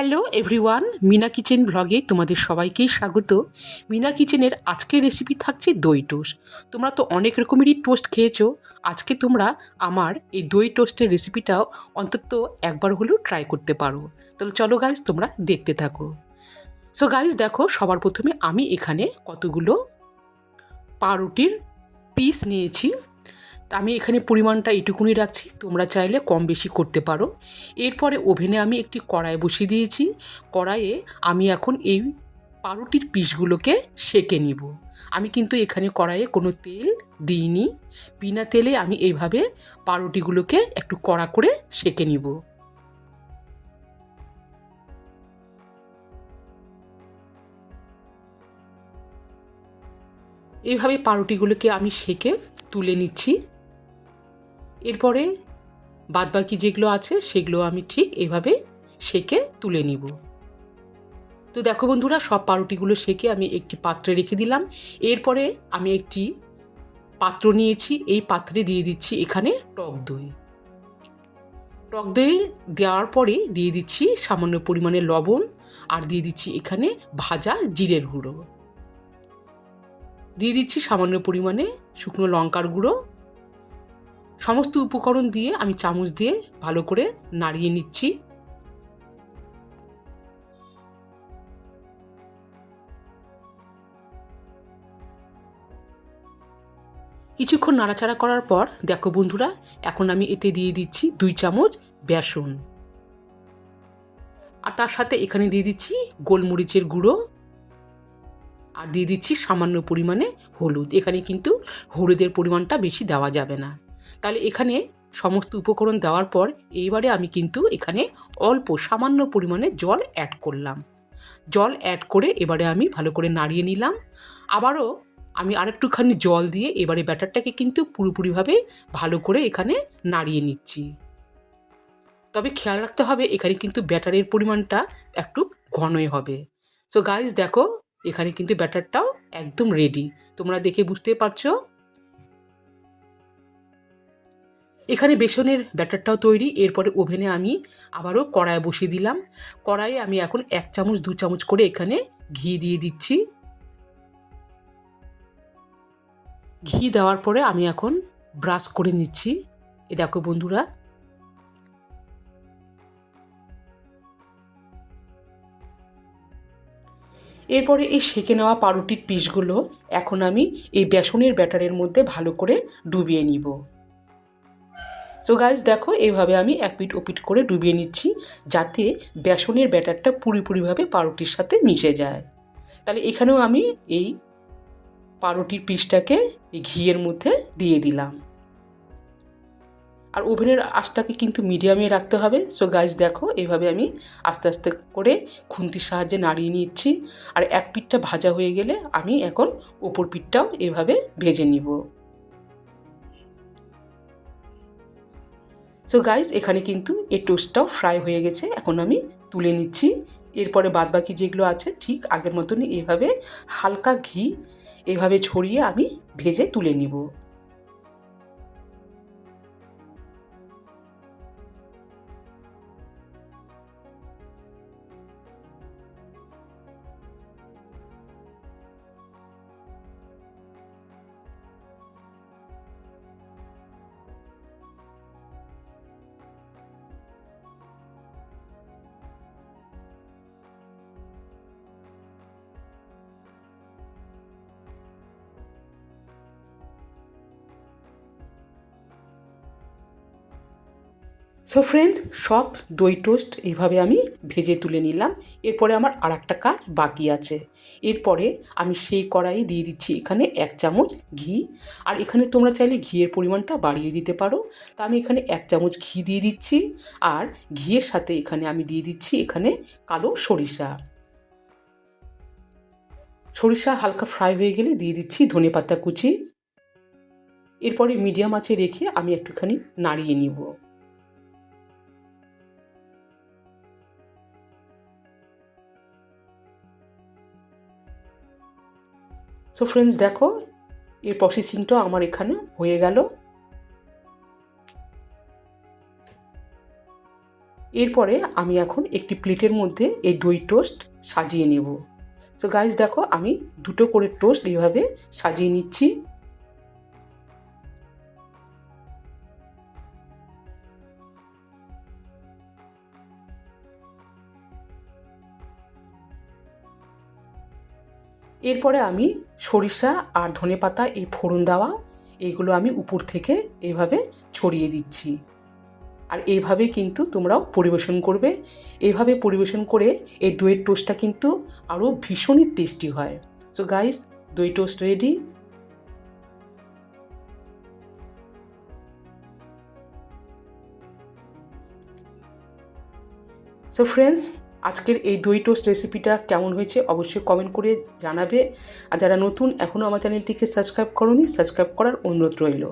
Hello everyone, Mina kitchen ব্লগে তোমাদের সবাইকেই স্বাগত। মিনা কিচেনের আজকের রেসিপি থাকছে দই টোস্ট। তোমরা তো অনেক রকমেরই টোস্ট খেয়েছো, আজকে তোমরা আমার এই দই টোস্টের রেসিপিটাও অন্তত একবার হলেও ট্রাই করতে পারো। তাহলে চলো গাইজ, তোমরা দেখতে থাকো। সো গাইজ দেখো, সবার প্রথমে আমি এখানে কতগুলো পাউরুটির পিস নিয়েছি। আমি এখানে পরিমাণটা এটুকুনি রাখছি, তোমরা চাইলে কম বেশি করতে পারো। এরপরে ওভেনে আমি একটি কড়াই বসিয়ে দিয়েছি। কড়াইয়ে আমি এখন এই পাউরুটির পিসগুলোকে সেঁকে নিব। আমি কিন্তু এখানে কড়াইয়ে কোনো তেল দিইনি, বিনা তেলে আমি এইভাবে পাউরুটিগুলোকে একটু কড়া করে সেঁকে নিব। এইভাবে পাউরুটিগুলোকে আমি সেঁকে তুলে নিচ্ছি। এরপরে বাদবাকি যেগুলো আছে সেগুলো আমি ঠিক এভাবে সেঁকে তুলে নিব। তো দেখো বন্ধুরা, সব পাউরুটিগুলো সেঁকে আমি একটি পাত্রে রেখে দিলাম। এরপরে আমি একটি পাত্র নিয়েছি, এই পাত্রে দিয়ে দিচ্ছি এখানে টক দই। টক দই দেওয়ার পরে দিয়ে দিচ্ছি সামান্য পরিমাণে লবণ, আর দিয়ে দিচ্ছি এখানে ভাজা জিরের গুঁড়ো, দিয়ে দিচ্ছি সামান্য পরিমাণে শুকনো লঙ্কার গুঁড়ো। সমস্ত উপকরণ দিয়ে আমি চামচ দিয়ে ভালো করে নাড়িয়ে নিচ্ছি। কিছুক্ষণ নাড়াচাড়া করার পর দেখো বন্ধুরা, এখন আমি এতে দিয়ে দিচ্ছি 2 চামচ বেসন, আর তার সাথে এখানে দিয়ে দিচ্ছি গোলমরিচের গুঁড়ো, আর দিয়ে দিচ্ছি সামান্য পরিমাণে হলুদ। এখানে কিন্তু হলুদের পরিমাণটা বেশি দেওয়া যাবে না। তাহলে এখানে সমস্ত উপকরণ দেওয়ার পর এইবারে আমি কিন্তু এখানে অল্প সামান্য পরিমাণে জল অ্যাড করলাম। জল অ্যাড করে এবারে আমি ভালো করে নাড়িয়ে নিলাম। আবারও আমি আরেকটুখানি জল দিয়ে এবারে ব্যাটারটাকে কিন্তু পুরোপুরিভাবে ভালো করে এখানে নাড়িয়ে নিচ্ছি। তবে খেয়াল রাখতে হবে, এখানে কিন্তু ব্যাটারের পরিমাণটা একটু ঘনই হবে। সো গাইজ দেখো, এখানে কিন্তু ব্যাটারটাও একদম রেডি, তোমরা দেখে বুঝতে পারছো। এখানে বেসনের ব্যাটারটাও তৈরি। এরপরে ওভেনে আমি আবারও কড়াই বসিয়ে দিলাম। কড়াইয়ে আমি এখন 1 চামচ 2 চামচ করে এখানে ঘি দিয়ে দিচ্ছি। ঘি দেওয়ার পরে আমি এখন ব্রাশ করে নিচ্ছি। এ দেখো বন্ধুরা, এরপরে এই সেঁকে নেওয়া পাউরুটির পিসগুলো এখন আমি এই বেসনের ব্যাটারের মধ্যে ভালো করে ডুবিয়ে নিব। সো গাইজ দেখো, এইভাবে আমি এক পিঠ ওপিঠ করে ডুবিয়ে নিচ্ছি, যাতে বেসনের ব্যাটারটা পুরোপুরিভাবে পাউরুটির সাথে মিশে যায়। তাহলে এখানেও আমি এই পাউরুটির পিসটাকে এই ঘিয়ের মধ্যে দিয়ে দিলাম। আর ওভেনের আঁচটাকে কিন্তু মিডিয়ামে রাখতে হবে। সো গাইজ দেখো, এইভাবে আমি আস্তে আস্তে করে খুন্তির সাহায্যে নাড়িয়ে নিচ্ছি। আর এক পিঠটা ভাজা হয়ে গেলে আমি এখন ওপর পিঠটাও এভাবে ভেজে নিব। সো গাইজ এখানে কিন্তু এই টোস্টটাও ফ্রাই হয়ে গেছে, এখন আমি তুলে নিচ্ছি। এরপরে বাদবাকি যেগুলো আছে ঠিক আগের মতনই এভাবে হালকা ঘি এভাবে ছড়িয়ে আমি ভেজে তুলে নিব। সো ফ্রেন্ডস, সব দই টোস্ট এইভাবে আমি ভেজে তুলে নিলাম। এরপরে আমার আর একটা কাজ বাকি আছে। এরপরে আমি সেই কড়াইয়ে দিয়ে দিচ্ছি এখানে 1 চামচ ঘি। আর এখানে তোমরা চাইলে ঘিয়ের পরিমাণটা বাড়িয়ে দিতে পারো। তা আমি এখানে 1 চামচ ঘি দিয়ে দিচ্ছি। আর ঘিয়ের সাথে এখানে আমি দিয়ে দিচ্ছি এখানে কালো সরিষা। সরিষা হালকা ফ্রাই হয়ে গেলে দিয়ে দিচ্ছি ধনেপাতা কুচি। এরপরে মিডিয়াম আঁচে রেখে আমি একটুখানি নাড়িয়ে নিব। সো ফ্রেন্ডস দেখো, এর প্রসেসিংটা আমার এখানে হয়ে গেল। এরপরে আমি এখন একটি প্লেটের মধ্যে এই দই টোস্ট সাজিয়ে নেব। সো গাইস দেখো আমি দুটো করে টোস্ট এইভাবে সাজিয়ে নিচ্ছি। এরপরে আমি সরিষা আর ধনেপাতা এই ফোড়ন দেওয়া এইগুলো আমি উপর থেকে এইভাবে ছড়িয়ে দিচ্ছি। আর এইভাবে কিন্তু তোমরাও পরিবেশন করবে। এইভাবে পরিবেশন করে এই দইয়ের টোস্টটা কিন্তু আরও ভীষণই টেস্টি হয়। সো গাইস, দই টোস্ট রেডি। সো ফ্রেন্ডস, আজকের এই দই টোস্ট রেসিপিটা কেমন হয়েছে অবশ্যই কমেন্ট করে জানাবে। আর যারা নতুন এখনও আমার চ্যানেলটিকে সাবস্ক্রাইব করোনি, সাবস্ক্রাইব করার অনুরোধ রইল।